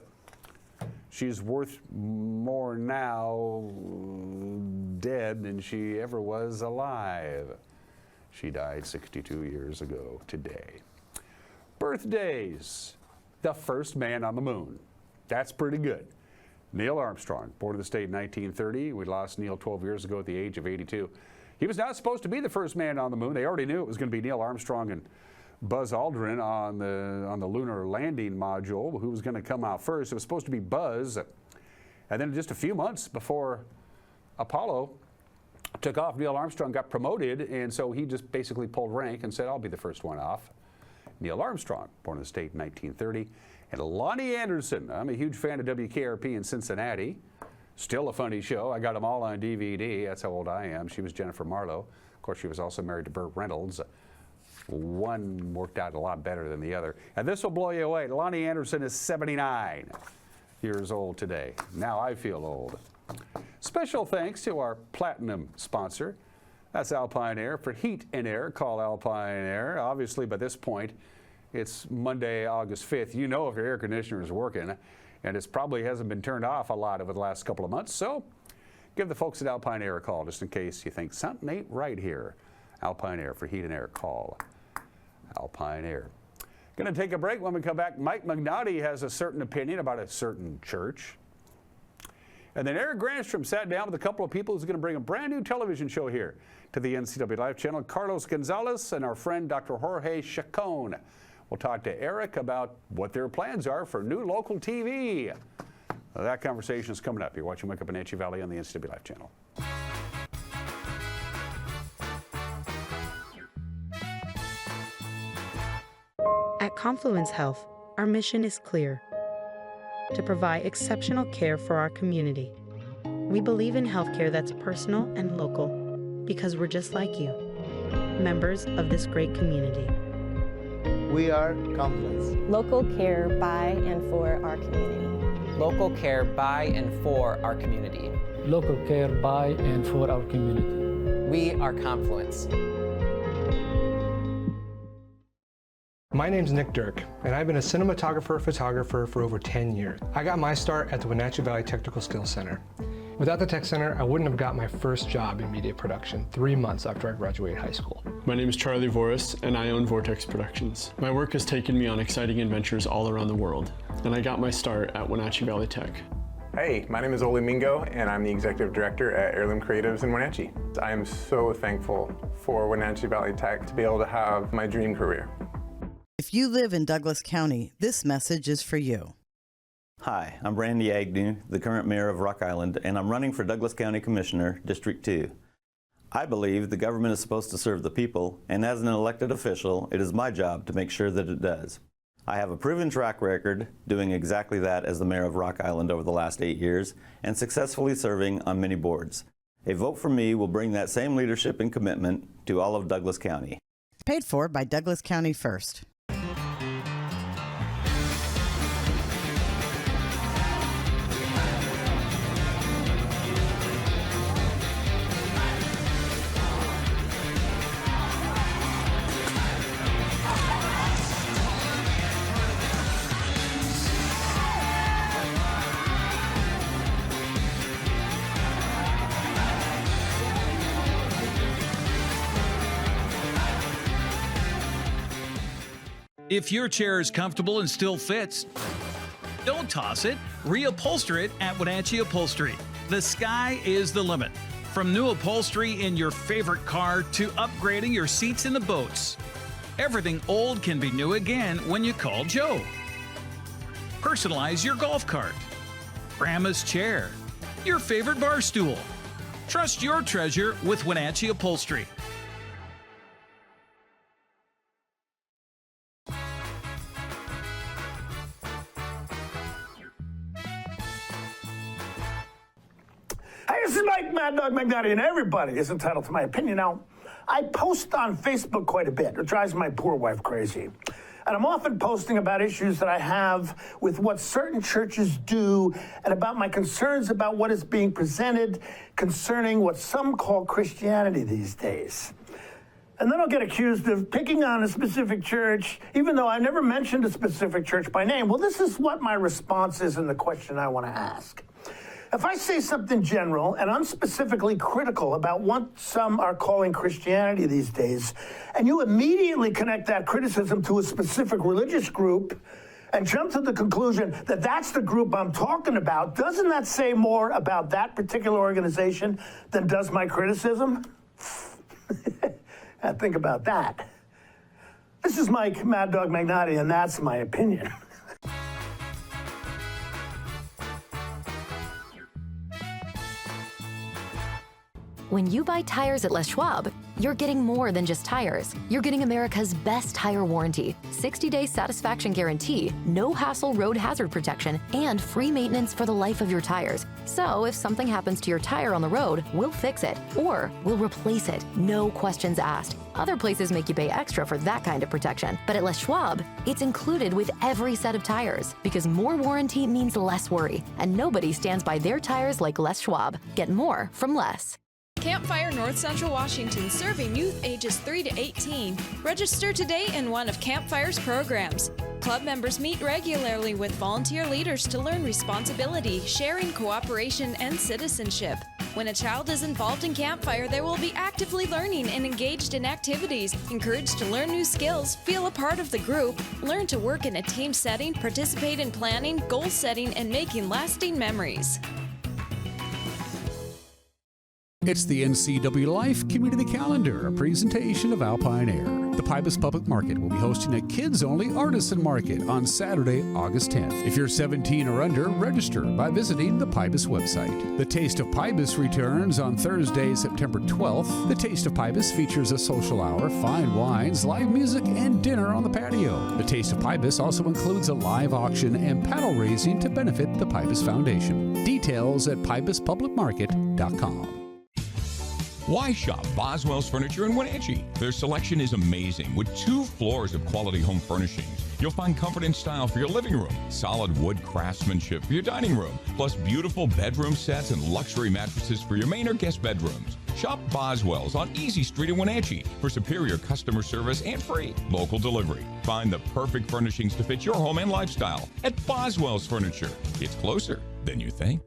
She's worth more now dead than she ever was alive. She died 62 years ago today. Birthdays. The first man on the moon. That's pretty good. Neil Armstrong, born in the state in 1930. We lost Neil 12 years ago at the age of 82. He was not supposed to be the first man on the moon. They already knew it was going to be Neil Armstrong and Buzz Aldrin on the lunar landing module. Who was going to come out first? It was supposed to be Buzz. And then just a few months before Apollo took off, Neil Armstrong got promoted, and so he just basically pulled rank and said, I'll be the first one off. Neil Armstrong, born in the state in 1930. And Lonnie Anderson. I'm a huge fan of WKRP in Cincinnati. Still a funny show. I got them all on DVD. That's how old I am. She was Jennifer Marlowe. Of course, she was also married to Burt Reynolds. One worked out a lot better than the other. And this will blow you away. Lonnie Anderson is 79 years old today. Now I feel old. Special thanks to our platinum sponsor. That's Alpine Air. For heat and air, call Alpine Air. Obviously, by this point, it's Monday, August 5th. You know if your air conditioner is working, and it probably hasn't been turned off a lot over the last couple of months. So give the folks at Alpine Air a call just in case you think something ain't right here. Alpine Air for heat and air. Call Alpine Air. Going to take a break. When we come back, Mike Magnotti has a certain opinion about a certain church. And then Eric Granstrom sat down with a couple of people who's going to bring a brand new television show here to the NCW Live channel. Carlos Gonzalez and our friend Dr. Jorge Chacon. We'll talk to Eric about what their plans are for new local TV. That conversation is coming up. You're watching Wake Up Wenatchee Valley on the NCW Live channel. At Confluence Health, our mission is clear: to provide exceptional care for our community. We believe in healthcare that's personal and local because we're just like you, members of this great community. We are Confluence. Local care by and for our community. Local care by and for our community. Local care by and for our community. We are Confluence. My name's Nick Dirk, and I've been a cinematographer-photographer for over 10 years. I got my start at the Wenatchee Valley Technical Skills Center. Without the Tech Center, I wouldn't have got my first job in media production 3 months after I graduated high school. My name is Charlie Voris, and I own Vortex Productions. My work has taken me on exciting adventures all around the world, and I got my start at Wenatchee Valley Tech. Hey, my name is Oli Mingo, and I'm the Executive Director at Heirloom Creatives in Wenatchee. I am so thankful for Wenatchee Valley Tech to be able to have my dream career. If you live in Douglas County, this message is for you. Hi, I'm Randy Agnew, the current mayor of Rock Island, and I'm running for Douglas County Commissioner, District 2. I believe the government is supposed to serve the people, and as an elected official, it is my job to make sure that it does. I have a proven track record doing exactly that as the mayor of Rock Island over the last 8 years, and successfully serving on many boards. A vote for me will bring that same leadership and commitment to all of Douglas County. Paid for by Douglas County First. If your chair is comfortable and still fits, don't toss it. Reupholster it at Wenatchee Upholstery. The sky is the limit. From new upholstery in your favorite car to upgrading your seats in the boats, everything old can be new again when you call Joe. Personalize your golf cart, grandma's chair, your favorite bar stool. Trust your treasure with Wenatchee Upholstery. Hey, this is Mike Mad Dog McNutty, and everybody is entitled to my opinion. Now, I post on Facebook quite a bit. It drives my poor wife crazy. And I'm often posting about issues that I have with what certain churches do and about my concerns about what is being presented concerning what some call Christianity these days. And then I'll get accused of picking on a specific church, even though I never mentioned a specific church by name. Well, this is what my response is in the question I want to ask. If I say something general and unspecifically critical about what some are calling Christianity these days, and you immediately connect that criticism to a specific religious group and jump to the conclusion that that's the group I'm talking about, doesn't that say more about that particular organization than does my criticism? Think about that. This is Mike Mad Dog McNutty, and that's my opinion. When you buy tires at Les Schwab, you're getting more than just tires. You're getting America's best tire warranty, 60-day satisfaction guarantee, no hassle road hazard protection, and free maintenance for the life of your tires. So if something happens to your tire on the road, we'll fix it, or we'll replace it, no questions asked. Other places make you pay extra for that kind of protection, but at Les Schwab, it's included with every set of tires, because more warranty means less worry, and nobody stands by their tires like Les Schwab. Get more from less. Campfire North Central Washington, serving youth ages 3 to 18. Register today in one of Campfire's programs. Club members meet regularly with volunteer leaders to learn responsibility, sharing, cooperation, and citizenship. When a child is involved in Campfire, they will be actively learning and engaged in activities, encouraged to learn new skills, feel a part of the group, learn to work in a team setting, participate in planning, goal setting, and making lasting memories. It's the NCW Life Community Calendar, a presentation of Alpine Air. The Pybus Public Market will be hosting a kids-only artisan market on Saturday, August 10th. If you're 17 or under, register by visiting the Pybus website. The Taste of Pybus returns on Thursday, September 12th. The Taste of Pybus features a social hour, fine wines, live music, and dinner on the patio. The Taste of Pybus also includes a live auction and paddle raising to benefit the Pybus Foundation. Details at pybuspublicmarket.com. Why shop Boswell's Furniture in Wenatchee? Their selection is amazing with 2 floors of quality home furnishings. You'll find comfort and style for your living room, solid wood craftsmanship for your dining room, plus beautiful bedroom sets and luxury mattresses for your main or guest bedrooms. Shop Boswell's on Easy Street in Wenatchee for superior customer service and free local delivery. Find the perfect furnishings to fit your home and lifestyle at Boswell's Furniture. It's closer than you think.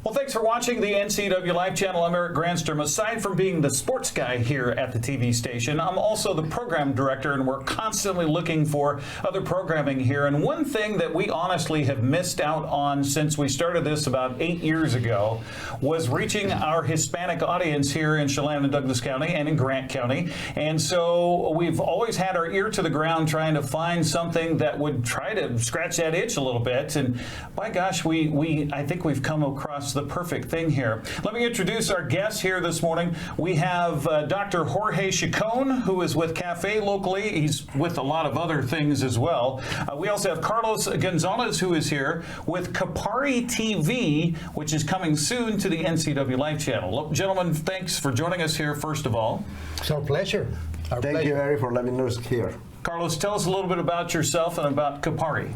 Well, thanks for watching the NCW Live channel. I'm Eric Granstrom. Aside from being the sports guy here at the TV station, I'm also the program director, and we're constantly looking for other programming here. And one thing that we honestly have missed out on since we started this about 8 years ago was reaching our Hispanic audience here in Chelan and Douglas County and in Grant County. And so we've always had our ear to the ground trying to find something that would try to scratch that itch a little bit. And by gosh, I think we've come across the perfect thing here. Let me introduce our guests here this morning. We have Dr. Jorge Chacon, who is with Cafe locally. He's with a lot of other things as well. We also have Carlos Gonzalez, who is here with Kapari TV, which is coming soon to the NCW Live channel. Gentlemen, thanks for joining us here, first of all. It's our pleasure. Thank you, Eric, for letting us here. Carlos, tell us a little bit about yourself and about Kapari.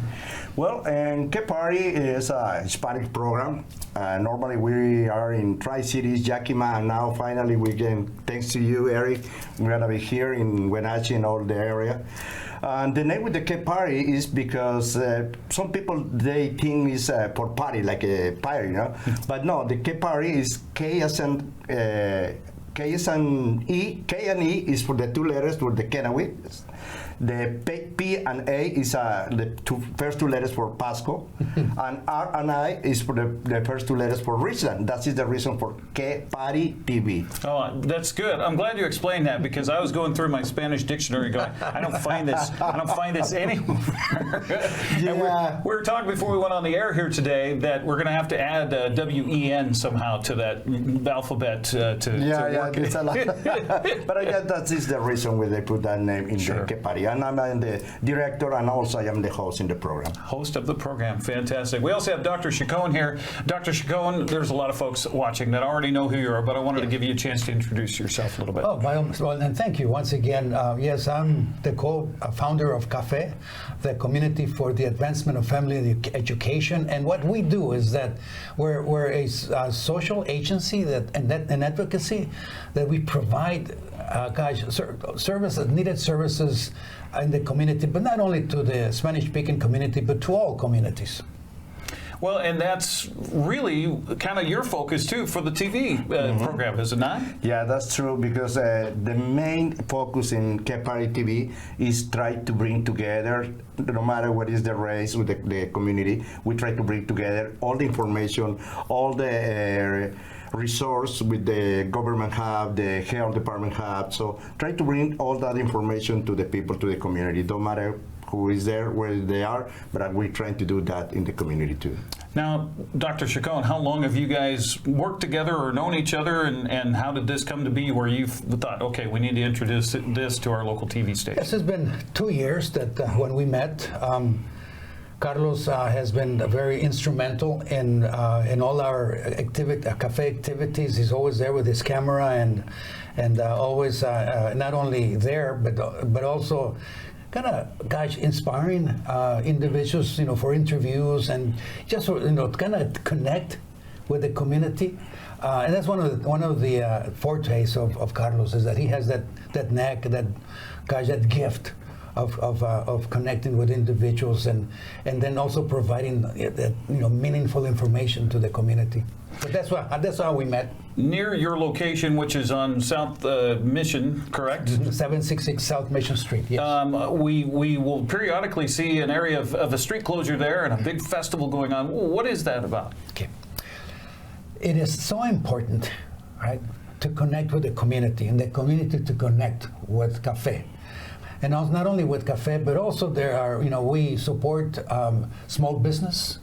Well, Kapari is a Hispanic program. Normally we are in Tri-Cities, Yakima, and now finally we can, thanks to you, Eric, we're going to be here in Wenatchee and all the area. And the name of the Kapari is because some people, they think it's for party, like a party, you know? But no, the Kapari is K as in K and E is for the two letters for the Kennewick. The P and A is the first two letters for Pasco, and R and I is for the first two letters for Richland. That is the reason for Que Party TV. Oh, that's good. I'm glad you explained that, because I was going through my Spanish dictionary going, I don't find this anywhere. Yeah. And we were talking before we went on the air here today that we're going to have to add WEN somehow to that alphabet to work. It's a lot. But I guess that is the reason why they put that name in the Que Party. And I'm the director, and also I am the host in the program. Host of the program. Fantastic. We also have Dr. Chacon here. Dr. Chacon, there's a lot of folks watching that already know who you are, but I wanted to give you a chance to introduce yourself a little bit. Well, and thank you once again. Yes, I'm the co-founder of CAFE, the Community for the Advancement of Family Education. And what we do is that we're a social agency and advocacy that we provide needed services in the community, but not only to the Spanish-speaking community, but to all communities. Well, and that's really kind of your focus too for the TV program, is it not? Yeah, that's true, because the main focus in Que Party TV is try to bring together, no matter what is the race with the community, we try to bring together all the information, all the resource with the government have, the health department have. So try to bring all that information to the people, to the community. Don't matter who is there, where they are, but we're trying to do that in the community too. Now, Dr. Chacon, how long have you guys worked together or known each other, and how did this come to be where you thought, okay, we need to introduce this to our local TV station? Yes, it's been 2 years that when we met. Carlos has been very instrumental in all our cafe activities. He's always there with his camera and always not only there but also kind of inspiring individuals, for interviews and just kind of connect with the community. And that's one of the fortes of Carlos, is that he has that knack, that gift of connecting with individuals and then also providing meaningful information to the community. But that's how we met. Near your location, which is on South Mission, correct? 766 South Mission Street, yes. We will periodically see an area of a street closure there and a big festival going on. What is that about? Okay. It is so important, right, to connect with the community, and the community to connect with CAFE. And also not only with CAFE, but also there are, we support small business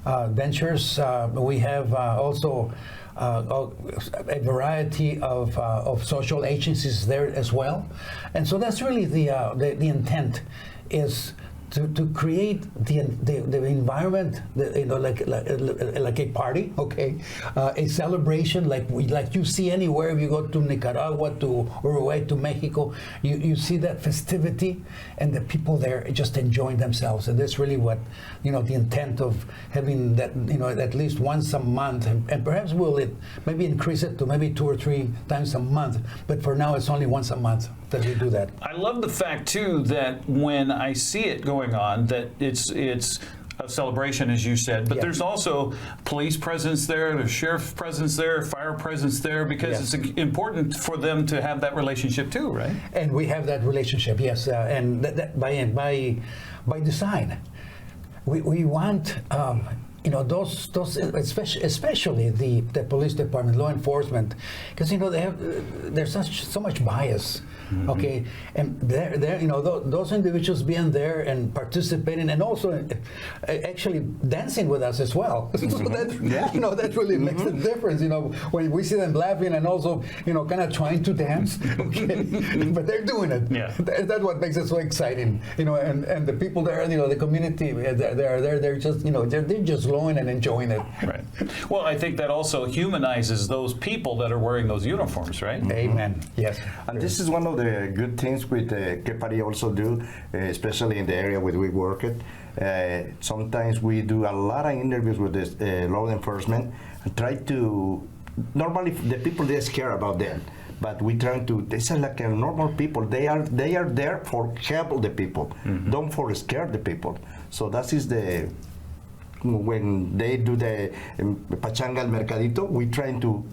ventures. We have also a variety of social agencies there as well. And so that's really the intent, is to create the environment, like a party, okay, a celebration like you see anywhere. If you go to Nicaragua, to Uruguay, to Mexico, you see that festivity and the people there just enjoying themselves. And that's really what the intent of having that at least once a month, and perhaps we'll maybe increase it to maybe 2 or 3 times a month. But for now, it's only once a month that we do that. I love the fact too that when I see it going on, that it's a celebration, as you said, but there's also police presence there, there's sheriff presence there, fire presence there, because it's important for them to have that relationship too, right? And we have that relationship, yes, and that by design. We want those especially the police department, law enforcement, because there's so much bias. Mm-hmm. Okay, and those individuals being there and participating, and also actually dancing with us as well. So that really makes a difference. When we see them laughing and also kind of trying to dance, okay, but they're doing it. Yeah, that's what makes it so exciting. And the people there, the community, they're just they're just glowing and enjoying it. Right. Well, I think that also humanizes those people that are wearing those uniforms, right? Mm-hmm. Amen. Yes. And this is one of the good things with Que Party also do, especially in the area where we work at. Sometimes we do a lot of interviews with the law enforcement and try to, normally the people, they're scared about them. But we try to, they say like a normal people, they are there for help the people, don't for scare the people. So that is when they do the Pachanga al Mercadito, we try to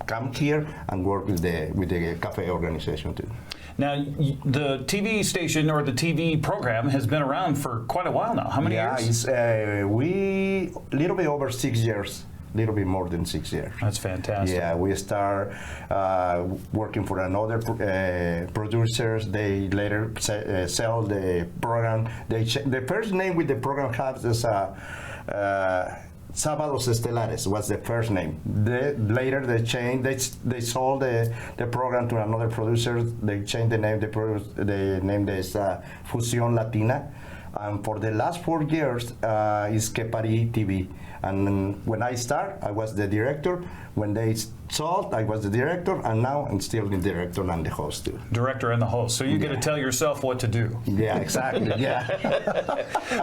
come here and work with the cafe organization too. Now, the TV station or the TV program has been around for quite a while now. How many years? We little bit over 6 years. Little bit more than 6 years. That's fantastic. Yeah, we start working for another producers. They later sell the program. The first name with the program has is Sábados Estelares was the first name. Later they changed. They sold the program to another producer. They changed the name. The name is Fusión Latina. And for the last 4 years is Que Pari TV. And when I start, I was the director. When they sold, I was the director, and now I'm still the director and the host too. Director and the host. So you get to tell yourself what to do. Yeah, exactly. Yeah.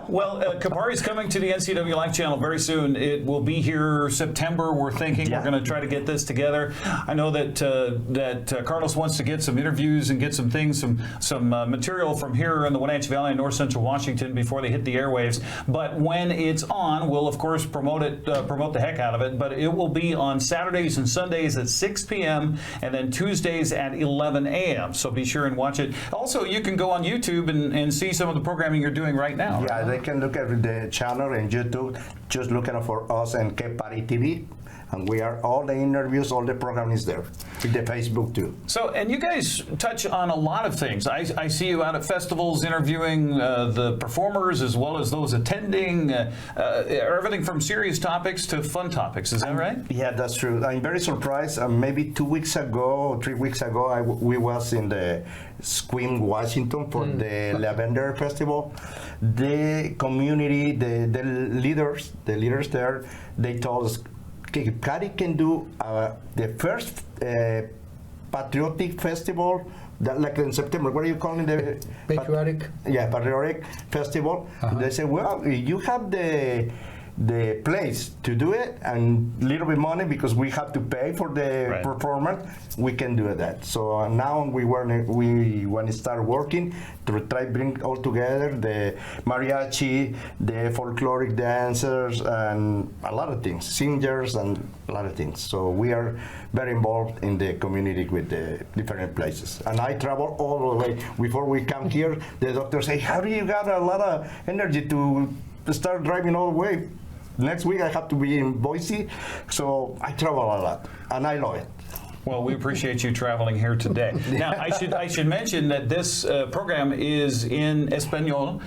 Well, Kapari's coming to the NCW Life Channel very soon. It will be here September. We're thinking we're going to try to get this together. I know that Carlos wants to get some interviews and get some things, some material from here in the Wenatchee Valley and North Central Washington before they hit the airwaves. But when it's on, we'll of course promote the heck out of it. But it will be on Saturdays and Sundays at 6 p.m. and then Tuesdays at 11 a.m. So be sure and watch it. Also, you can go on YouTube and see some of the programming you're doing right now. Yeah, right? they can look at the channel in YouTube. Just looking for us and Que Pari TV. And we are all the interviews, all the program is there. With the Facebook too. So, and you guys touch on a lot of things. I see you out at festivals interviewing the performers as well as those attending, everything from serious topics to fun topics. Is that right? Yeah, that's true. I'm very surprised. Maybe 2 weeks ago, 3 weeks ago, we was in the Squim, Washington for the Lavender Festival. The community, the leaders there, they told us, Cari can do the first patriotic festival, like in September. What are you calling the patriotic? Patriotic festival. They say, well, you have the place to do it and little bit money because we have to pay for the performance. We can do that. So now we want to start working to try bring all together the mariachi, the folkloric dancers, and a lot of things, singers, and a lot of things. So we are very involved in the community with the different places. And I travel all the way. Before we come here, the doctors say, how do you got a lot of energy to start driving all the way? Next week I have to be in Boise, so I travel a lot, and I love it. Well, we appreciate you traveling here today. Now, I should mention that this program is in Espanol,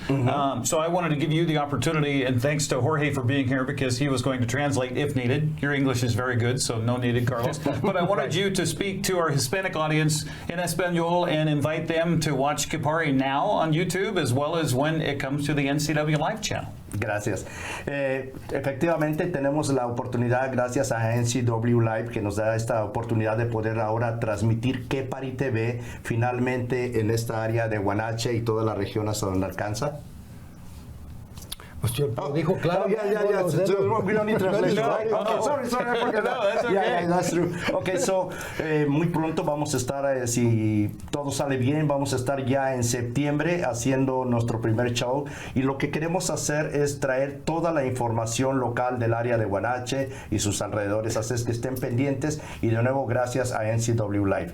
so I wanted to give you the opportunity, and thanks to Jorge for being here because he was going to translate if needed. Your English is very good, so no needed, Carlos. But I wanted you to speak to our Hispanic audience in Espanol and invite them to watch Kapari now on YouTube as well as when it comes to the NCW Live channel. Gracias. Efectivamente tenemos la oportunidad, gracias a NCW Live, que nos da esta oportunidad de poder ahora transmitir Que Pari TV finalmente en esta área de Wenatchee y toda la región hasta donde alcanza. Pues yo dijo claro. We don't need translation, right? Okay, sorry, I forgot that. No, that's okay. Yeah, that's true. Okay, so muy pronto vamos a estar, si todo sale bien, vamos a estar ya en septiembre haciendo nuestro primer show. Y lo que queremos hacer es traer toda la información local del área de Wenatchee y sus alrededores. Así es que estén pendientes. Y de nuevo, gracias a NCW Live.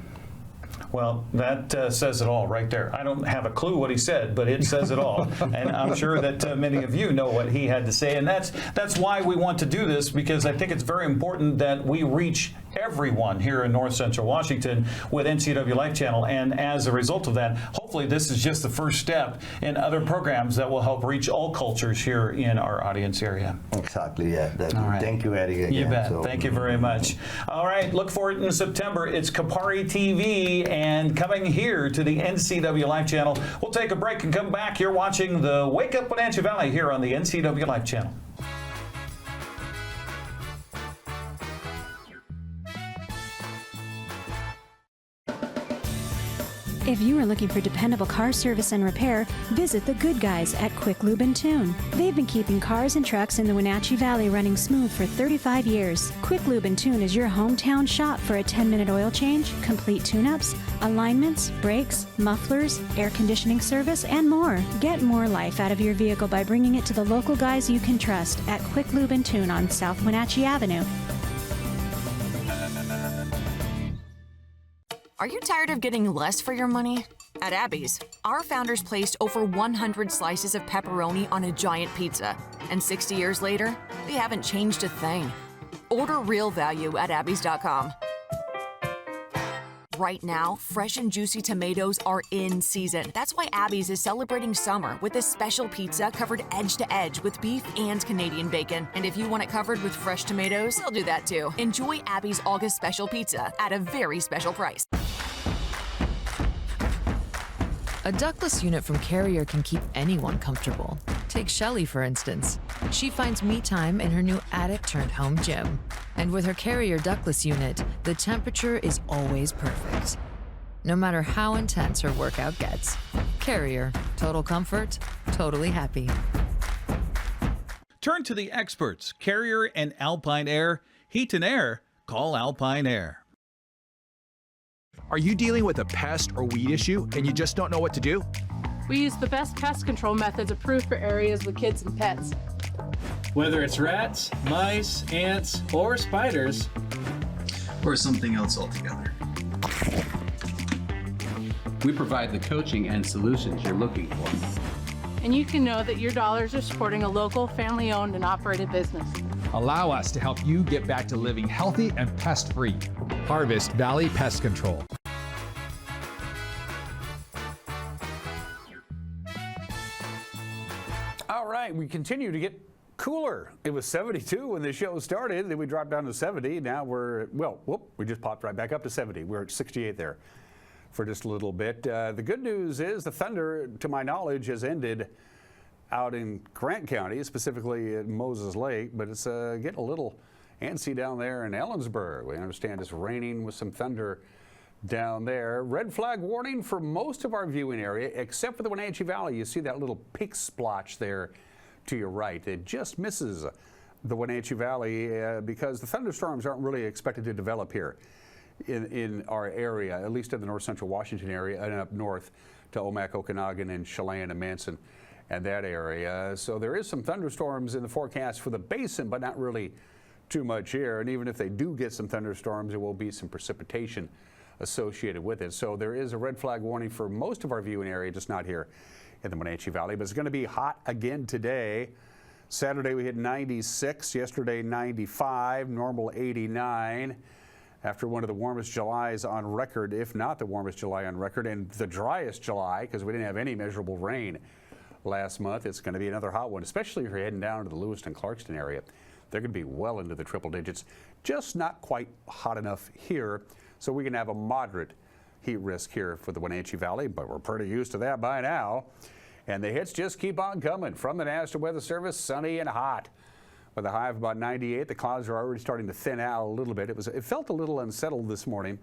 Well, that says it all right there. I don't have a clue what he said, but it says it all. And I'm sure that many of you know what he had to say. And that's why we want to do this, because I think it's very important that we reach everyone here in North Central Washington with NCW Life Channel. And as a result of that, hopefully this is just the first step in other programs that will help reach all cultures here in our audience area. Exactly, yeah. All right. Thank you, Eddie. Again, you bet. Thank you very much. All right, look for it in September. It's Kapari TV and coming here to the NCW Life Channel. We'll take a break and come back. You're watching the Wake Up Wenatchee Valley here on the NCW Life Channel. If you are looking for dependable car service and repair, visit the good guys at Quick Lube and Tune. They've been keeping cars and trucks in the Wenatchee Valley running smooth for 35 years. Quick Lube and Tune is your hometown shop for a 10-minute oil change, complete tune-ups, alignments, brakes, mufflers, air conditioning service, and more. Get more life out of your vehicle by bringing it to the local guys you can trust at Quick Lube and Tune on South Wenatchee Avenue. Are you tired of getting less for your money? At Abby's, our founders placed over 100 slices of pepperoni on a giant pizza, and 60 years later, they haven't changed a thing. Order real value at abbys.com. Right now, fresh and juicy tomatoes are in season. That's why Abby's is celebrating summer with a special pizza covered edge to edge with beef and Canadian bacon. And if you want it covered with fresh tomatoes, they'll do that too. Enjoy Abby's August special pizza at a very special price. A ductless unit from Carrier can keep anyone comfortable. Take Shelly, for instance. She finds me time in her new attic-turned-home gym. And with her Carrier ductless unit, the temperature is always perfect. No matter how intense her workout gets. Carrier. Total comfort, totally happy. Turn to the experts, Carrier and Alpine Air. Heat and air, call Alpine Air. Are you dealing with a pest or weed issue and you just don't know what to do? We use the best pest control methods approved for areas with kids and pets. Whether it's rats, mice, ants, or spiders, or something else altogether. We provide the coaching and solutions you're looking for. And you can know that your dollars are supporting a local, family-owned and operated business. Allow us to help you get back to living healthy and pest-free. Harvest Valley Pest Control. All right, we continue to get cooler. It was 72 when the show started, then we dropped down to 70. Now we're, we just popped right back up to 70. We're at 68 there for just a little bit. The good news is the thunder, to my knowledge, has ended out in Grant County, specifically at Moses Lake, but it's getting a little antsy down there in Ellensburg. We understand it's raining with some thunder down there. Red flag warning for most of our viewing area, except for the Wenatchee Valley. You see that little pink splotch there to your right. It just misses the Wenatchee Valley because the thunderstorms aren't really expected to develop here in our area, at least in the north central Washington area and up north to Omak, Okanagan, and Chelan and Manson and that area. So there is some thunderstorms in the forecast for the basin, but not really too much here. And even if they do get some thunderstorms, there will be some precipitation associated with it. So there is a red flag warning for most of our viewing area, just not here in the Wenatchee Valley. But it's going to be hot again today. Saturday we hit 96, yesterday 95, normal 89. After one of the warmest Julys on record, if not the warmest July on record, and the driest July, because we didn't have any measurable rain last month. It's going to be another hot one, especially if you're heading down to the Lewiston-Clarkston area. They're going to be well into the triple digits, just not quite hot enough here, so we can have a moderate heat risk here for the Wenatchee Valley, but we're pretty used to that by now. And the hits just keep on coming from the National Weather Service, sunny and hot. With a high of about 98, the clouds are already starting to thin out a little bit. It felt a little unsettled this morning,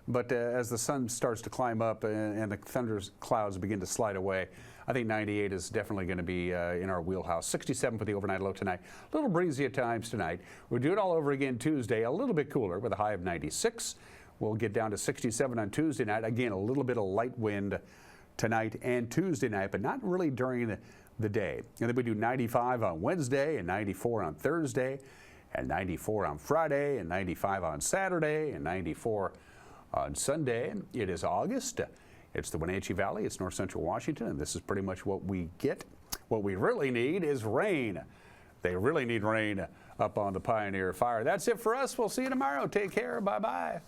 but as the sun starts to climb up and the thunder clouds begin to slide away, I think 98 is definitely going to be in our wheelhouse. 67 for the overnight low tonight. A little breezy at times tonight. We'll do it all over again Tuesday, a little bit cooler with a high of 96. We'll get down to 67 on Tuesday night. Again, a little bit of light wind tonight and Tuesday night, but not really during the day. And then we do 95 on Wednesday and 94 on Thursday and 94 on Friday and 95 on Saturday and 94 on Sunday. It is August. It's the Wenatchee Valley. It's north central Washington, and this is pretty much what we get. What we really need is rain. They really need rain up on the Pioneer Fire. That's it for us. We'll see you tomorrow. Take care. Bye-bye.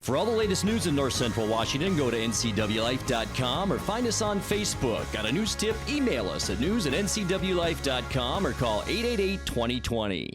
For all the latest news in North Central Washington, go to ncwlife.com or find us on Facebook. Got a news tip? Email us at news@ncwlife.com or call 888-2020.